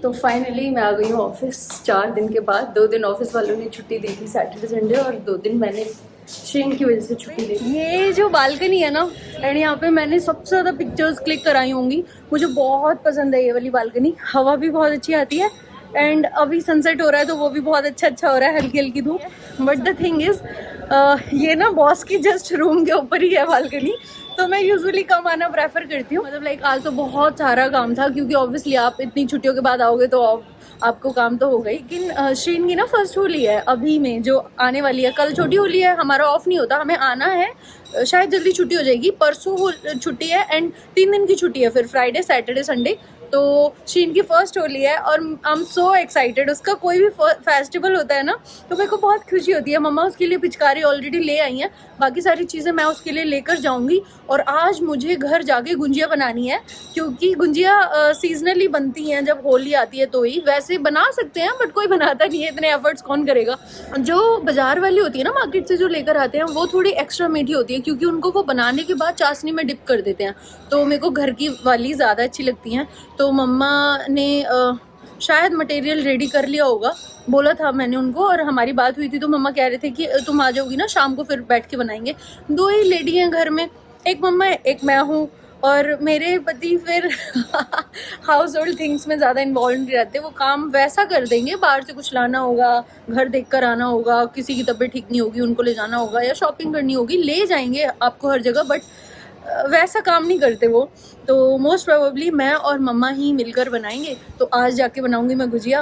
तो फाइनली मैं आ गई हूँ ऑफिस 4 दिन के बाद। 2 दिन ऑफिस वालों ने छुट्टी दी थी, सैटरडे संडे, और 2 दिन मैंने शेन की वजह से छुट्टी ली। ये जो बालकनी है ना, एंड यहाँ पे मैंने सबसे ज़्यादा पिक्चर्स क्लिक कराई होंगी। मुझे बहुत पसंद है ये वाली बालकनी। हवा भी बहुत अच्छी आती है एंड अभी सनसेट हो रहा है तो वो भी बहुत अच्छा हो रहा है, हल्की हल्की धूप। बट द थिंग इज़ ये ना बॉस की जस्ट रूम के ऊपर ही है बालकनी, तो मैं यूजुअली कम आना प्रेफर करती हूँ। मतलब लाइक आज तो बहुत सारा काम था, क्योंकि ऑब्वियसली आप इतनी छुट्टियों के बाद आओगे तो आपको काम तो होगा ही। लेकिन श्रीन की ना फर्स्ट होली है अभी में, जो आने वाली है। कल छोटी होली है, हमारा ऑफ नहीं होता, हमें आना है। शायद जल्दी छुट्टी हो जाएगी, परसों छुट्टी है एंड 3 दिन की छुट्टी है, फिर फ्राइडे सैटरडे संडे। तो शीन की फर्स्ट होली है और आई एम सो एक्साइटेड। उसका कोई भी फेस्टिवल होता है ना तो मेरे को बहुत खुशी होती है। मम्मा उसके लिए पिचकारी ऑलरेडी ले आई हैं, बाकी सारी चीज़ें मैं उसके लिए लेकर जाऊंगी। और आज मुझे घर जाके गुंजिया बनानी है, क्योंकि गुंजिया सीजनली बनती हैं जब होली आती है तो ही। वैसे बना सकते हैं बट कोई बनाता नहीं है, इतने एफर्ट्स कौन करेगा। जो बाजार वाली होती है ना, मार्केट से जो लेकर आते हैं, वो थोड़ी एक्स्ट्रा मीठी होती है, क्योंकि उनको वो बनाने के बाद चाशनी में डिप कर देते हैं। तो मेरे को घर की वाली ज़्यादा अच्छी लगती हैं। तो मम्मा ने शायद मटेरियल रेडी कर लिया होगा, बोला था मैंने उनको, और हमारी बात हुई थी तो मम्मा कह रहे थे कि तुम आ जाओगी ना शाम को, फिर बैठ के बनाएंगे। 2 ही लेडी हैं घर में, एक मम्मा है एक मैं हूँ, और मेरे पति फिर हाउस होल्ड थिंग्स में ज़्यादा इन्वॉल्व नहीं रहते। वो काम वैसा कर देंगे, बाहर से कुछ लाना होगा, घर देख कर आना होगा, किसी की तबीयत ठीक नहीं होगी उनको ले जाना होगा, या शॉपिंग करनी होगी, ले जाएंगे आपको हर जगह, बट वैसा काम नहीं करते वो। तो मोस्ट प्रोबेबली मैं और मम्मा ही मिलकर बनाएंगे। तो आज जाके बनाऊंगी मैं गुजिया,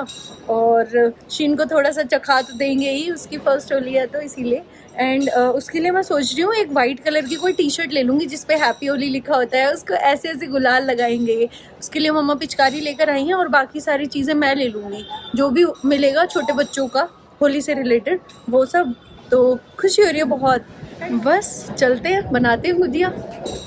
और शीन को थोड़ा सा चखा तो देंगे ही, उसकी फर्स्ट होली है तो इसीलिए। एंड उसके लिए मैं सोच रही हूँ एक वाइट कलर की कोई टी शर्ट ले लूँगी जिस पे हैप्पी होली लिखा होता है, उसको ऐसे ऐसे गुलाल लगाएंगे। उसके लिए मम्मा पिचकारी लेकर आई हैं, और बाकी सारी चीज़ें मैं ले लूँगी, जो भी मिलेगा छोटे बच्चों का होली से रिलेटेड वो सब। तो खुशी हो रही है बहुत। बस चलते हैं, बनाते हैं गुजिया।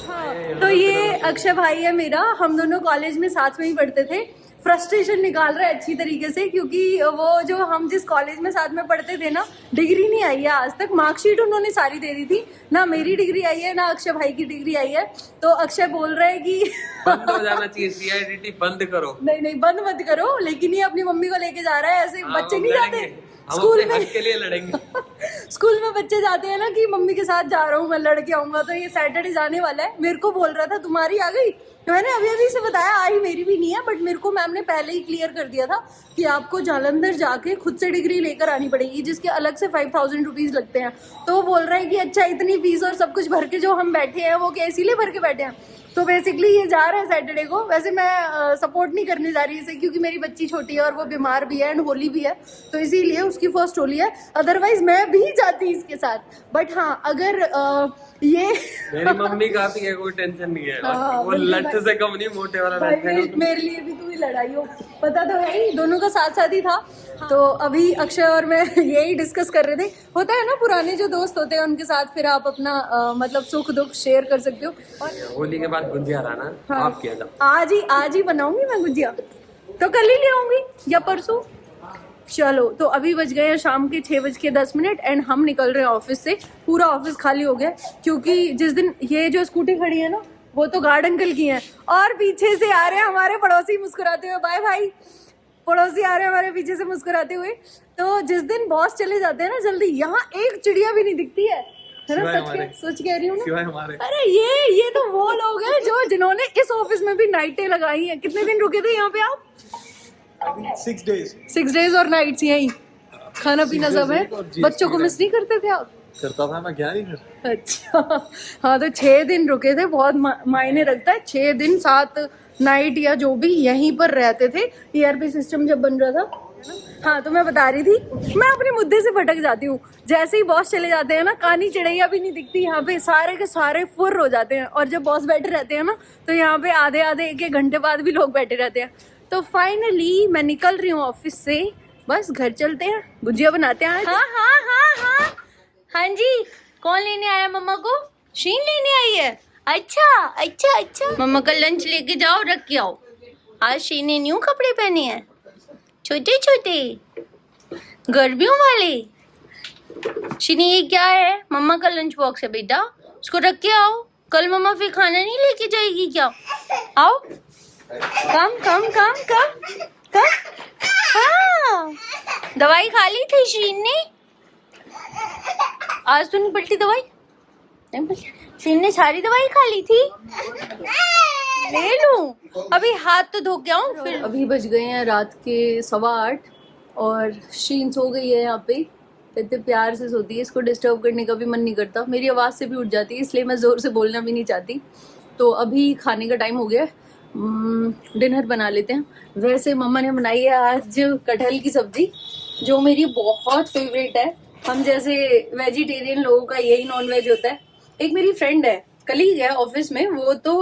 हाँ, तो ये अक्षय भाई है मेरा, हम दोनों कॉलेज में साथ में ही पढ़ते थे। फ्रस्ट्रेशन निकाल रहा है अच्छी तरीके से, क्योंकि वो जो हम जिस कॉलेज में साथ में पढ़ते थे ना, डिग्री नहीं आई है आज तक। मार्कशीट उन्होंने सारी दे दी थी ना, मेरी डिग्री आई है ना अक्षय भाई की डिग्री आई है। तो अक्षय बोल रहा है कि बंद हो जाना चाहिए, सीआईडीटी बंद करो। नहीं बंद मत करो, लेकिन ये अपनी मम्मी को लेके जा रहा है। ऐसे बच्चे नहीं जाते स्कूल में, के लिए लड़ेंगे। स्कूल में बच्चे जाते हैं ना कि मम्मी के साथ जा रहा हूँ मैं, लड़के आऊंगा। तो ये सैटरडे जाने वाला है, मेरे को बोल रहा था तुम्हारी आ गई, तो मैंने अभी से बताया आई मेरी भी नहीं है, बट मेरे को मैम ने पहले ही क्लियर कर दिया था कि आपको जालंधर जाके खुद से डिग्री लेकर आनी पड़ेगी, जिसके अलग से 5000 रुपीज़ लगते हैं। तो वो बोल रहा है कि अच्छा इतनी फीस और सब कुछ भर के जो हम बैठे हैं वो क्या इसीलिए भर के बैठे हैं। तो बेसिकली ये जा रहा है सैटरडे को। वैसे मैं सपोर्ट नहीं करने जा रही इसे, क्योंकि मेरी बच्ची छोटी है और वो बीमार भी है एंड होली भी है, तो इसीलिए उसकी फर्स्ट होली है। अदरवाइज मैं भी जाती इसके साथ, बट हाँ अगर ये मेरी मम्मी काफी है, कोई टेंशन नहीं है। वो लट्ठ से कम नहीं, मोटे वाला लट्ठ है। मेरे लिए भी तू ही लड़ाई हो, पता तो है ही, दोनों का साथ साथ ही था। तो अभी अक्षय और मैं यही डिस्कस कर रहे थे। होता है ना पुराने जो दोस्त होते हैं उनके साथ फिर आप अपना मतलब सुख दुख शेयर कर सकते हो। और होली के बाद गुंजिया लाना। हाँ, आप किया जाओ। आज ही बनाऊंगी मैं गुजिया, तो कल ही ले आऊंगी या परसों। चलो, तो अभी बज गए हैं शाम के 6:10 एंड हम निकल रहे हैं ऑफिस से। पूरा ऑफिस खाली हो गया, क्योंकि जिस दिन ये जो स्कूटी खड़ी है ना वो तो गार्ड अंकल की है, और पीछे से आ रहे हैं हमारे पड़ोसी मुस्कुराते हुए। बाय भाई, पड़ोसी आ रहे हैं हमारे पीछे से मुस्कुराते हुए। तो जिस दिन बॉस चले जाते हैं ना जल्दी, यहाँ एक चिड़िया भी नहीं दिखती है ना? सच कह रही हूँ ना? अरे ये तो वो लोग हैं जो जिन्होंने इस ऑफिस में भी नाइटें लगाई हैं। कितने दिन रुके थे यहाँ पे आप? 6 डेज और नाइट्स यही, खाना पीना सब है। बच्चों को मिस नहीं करते थे आप? करता था मैं, क्या नहीं करता। अच्छा हाँ, तो 6 दिन रुके थे, बहुत मायने रखता है। 6 दिन 7 नाइट या जो भी यहीं पर रहते थे, ERP सिस्टम जब बन रहा था। हाँ, तो मैं बता रही थी, मैं अपने मुद्दे से भटक जाती हूँ। जैसे ही बॉस चले जाते हैं ना, कानी चिड़ैया भी नहीं दिखती यहाँ पे, सारे के सारे फुर्र हो जाते हैं। और जब बॉस बैठे रहते हैं ना, तो यहाँ पे आधे 1-1 घंटे बाद भी लोग बैठे रहते हैं। तो फाइनली मैं निकल रही हूँ ऑफिस से, बस घर चलते हैं, गुजिया बनाते हैं। हाँ जी, कौन लेने आया मम्मा को? शीन लेने आई है। अच्छा मम्मा का लंच लेके जाओ, रख के आओ। आज शीन ने न्यू कपड़े पहने हैं, छोटे छोटे गर्मियों वाले। शीनी ये क्या है? मम्मा का लंच बॉक्स है बेटा, उसको रख के आओ। कल मम्मा फिर खाना नहीं लेके जाएगी क्या? आओ, कम हाँ, दवाई खा ली थी शीन ने। आज तो नहीं पलटी दवाई, नहीं पलटी। शीन ने सारी दवाई खा ली थी। ले लूं, अभी हाथ तो धो के आऊं फिर। अभी बज गए हैं रात के 8:15 और शीन सो गई है यहाँ पे। इतने प्यार से सोती है, इसको डिस्टर्ब करने का भी मन नहीं करता। मेरी आवाज़ से भी उठ जाती है, इसलिए मैं ज़ोर से बोलना भी नहीं चाहती। तो अभी खाने का टाइम हो गया है, डिनर बना लेते हैं। वैसे मम्मा ने बनाई है आज कटहल की सब्जी, जो मेरी बहुत फेवरेट है। हम जैसे वेजिटेरियन लोगों का यही नॉन वेज होता है। एक मेरी फ्रेंड है, कलीग है ऑफिस में, वो तो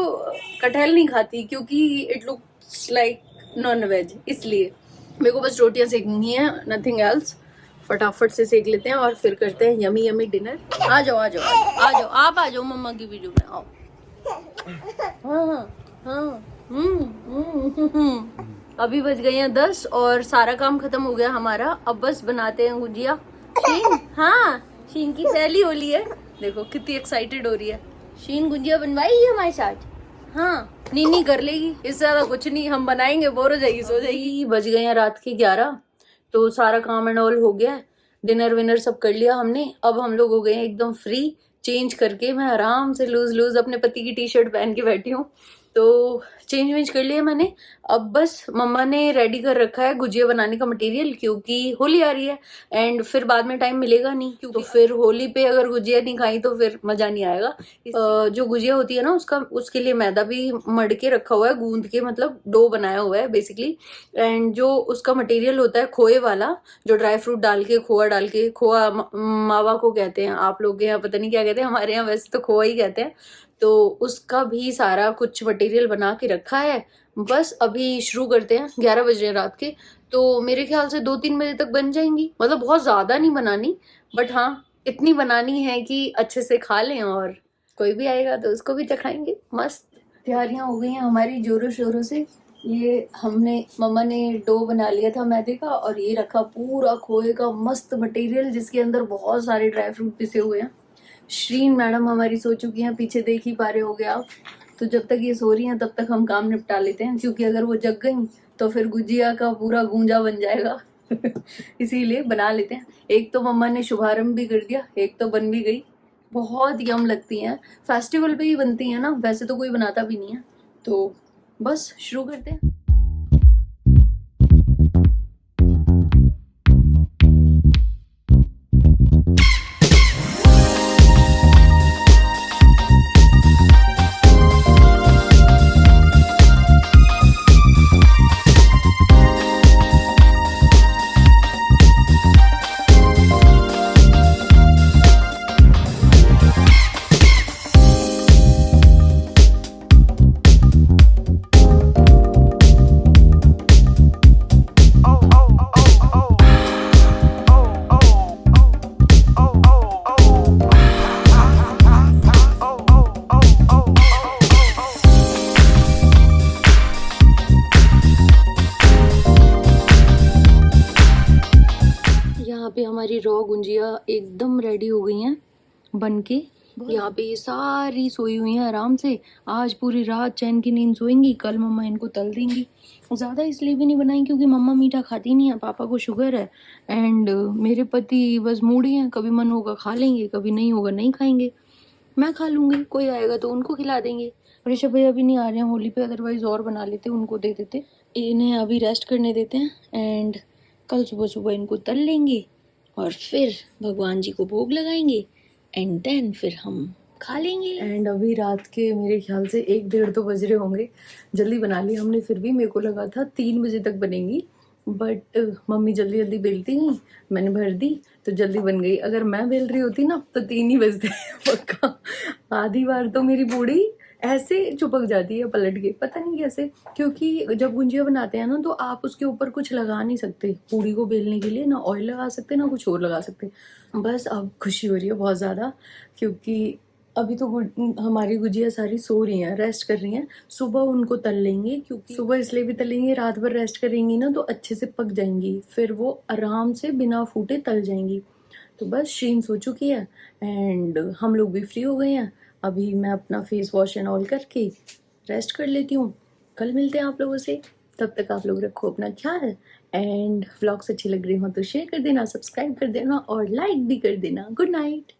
कटहल नहीं खाती क्योंकि it looks like non veg, इसलिए मेरे को बस रोटियां सेकनी है, नथिंग एल्स। फटाफट से सेक लेते हैं और फिर करते हैं यमी यमी डिनर। आ जाओ आ जाओ आ जाओ, आप आ जाओ मम्मा की वीडियो में, आओ। हाँ हाँ अभी बज गए हैं 10 और सारा काम खत्म हो गया हमारा। अब बस बनाते हैं गुजिया। शीन, हाँ शीन की पहली होली है, देखो कितनी एक्साइटेड हो रही है। शीन गुजिया बनवाई है हमारे साथ, हाँ नीनी कर लेगी, इससे ज्यादा कुछ नहीं हम बनाएंगे, बोर हो जाएगी, सो जाएगी। बज गए हैं रात के 11, तो सारा काम एंड ऑल हो गया है, डिनर विनर सब कर लिया हमने। अब हम लोग हो गए हैं एकदम फ्री। चेंज करके मैं आराम से लूज अपने पति की टी शर्ट पहन के बैठी हूँ, तो चेंज वेंज कर लिया मैंने। अब बस मम्मा ने रेडी कर रखा है गुजिया बनाने का मटेरियल, क्योंकि होली आ रही है एंड फिर बाद में टाइम मिलेगा नहीं, क्योंकि तो फिर होली पे अगर गुजिया नहीं खाई तो फिर मजा नहीं आएगा। जो गुजिया होती है ना, उसके लिए मैदा भी मड़ के रखा हुआ है, गूंद के, मतलब डो बनाया हुआ है बेसिकली। एंड जो उसका मटेरियल होता है खोए वाला, जो ड्राई फ्रूट डाल के, खोआ डाल के, खोआ मावा को कहते हैं, आप लोग के यहाँ पता नहीं क्या कहते हैं, हमारे यहाँ वैसे तो खोआ ही कहते हैं। तो उसका भी सारा कुछ मटेरियल बना के रखा है। बस अभी शुरू करते हैं, 11 बज रहे हैं रात के, तो मेरे ख्याल से 2-3 बजे तक बन जाएंगी। मतलब बहुत ज्यादा नहीं बनानी, बट हाँ इतनी बनानी है कि अच्छे से खा लें, और कोई भी आएगा तो उसको भी चखाएंगे। मस्त तैयारियां हो गई हैं हमारी जोरों शोरों से। ये मम्मा ने डो बना लिया था मैदे का, और ये रखा पूरा खोए का मस्त मटेरियल, जिसके अंदर बहुत सारे ड्राई फ्रूट पिसे हुए हैं। श्रीन मैडम हमारी सो चुकी हैं, पीछे देख ही पा रहे होगे आप। तो जब तक ये सो रही हैं तब तक हम काम निपटा लेते हैं, क्योंकि अगर वो जग गई तो फिर गुजिया का पूरा गूंजा बन जाएगा। इसीलिए बना लेते हैं। एक तो मम्मा ने शुभारंभ भी कर दिया, एक तो बन भी गई। बहुत यम लगती हैं, फेस्टिवल पे ही बनती हैं ना, वैसे तो कोई बनाता भी नहीं है। तो बस शुरू करते हैं। पे हमारी रॉ गुंजिया एकदम रेडी हो गई हैं बन के। यहाँ पे ये सारी सोई हुई हैं आराम से, आज पूरी रात चैन की नींद सोएंगी। कल मम्मा इनको तल देंगी। ज़्यादा इसलिए भी नहीं बनाई क्योंकि मम्मा मीठा खाती नहीं है, पापा को शुगर है, एंड मेरे पति बस मूडी हैं, कभी मन होगा खा लेंगे, कभी नहीं होगा नहीं खाएंगे। मैं खा लूँगी, कोई आएगा तो उनको खिला देंगे। ऋषभ भैया भी नहीं आ रहे हैं होली पे, अदरवाइज़ और बना लेते, उनको दे देते। इन्हें अभी रेस्ट करने देते हैं एंड कल सुबह सुबह इनको तल लेंगे और फिर भगवान जी को भोग लगाएंगे एंड देन फिर हम खा लेंगे। एंड अभी रात के मेरे ख्याल से 1-1:30 तो बज रहे होंगे। जल्दी बना ली हमने, फिर भी मेरे को लगा था 3 बजे तक बनेंगी, बट मम्मी जल्दी जल्दी बेलती गई, मैंने भर दी तो जल्दी बन गई। अगर मैं बेल रही होती ना तो 3 ही बजते पक्का। आधी बार तो मेरी बूढ़ी ऐसे चिपक जाती है पलट के, पता नहीं कैसे, क्योंकि जब गुंजिया बनाते हैं ना तो आप उसके ऊपर कुछ लगा नहीं सकते। पूड़ी को बेलने के लिए ना ऑयल लगा सकते ना कुछ और लगा सकते। बस अब खुशी हो रही है बहुत ज़्यादा, क्योंकि अभी तो हमारी गुजिया सारी सो रही हैं, रेस्ट कर रही हैं। सुबह उनको तल लेंगे, क्योंकि सुबह इसलिए भी तलेंगे, रात भर रेस्ट करेंगी ना तो अच्छे से पक जाएंगी, फिर वो आराम से बिना फूटे तल जाएंगी। तो बस शीन सो चुकी है एंड हम लोग भी फ्री हो गए हैं। अभी मैं अपना फेस वॉश एंड ऑल करके रेस्ट कर लेती हूँ। कल मिलते हैं आप लोगों से। तब तक आप लोग रखो अपना ख्याल, एंड व्लॉग्स अच्छे लग रहे हो तो शेयर कर देना, सब्सक्राइब कर देना और लाइक भी कर देना। Good night.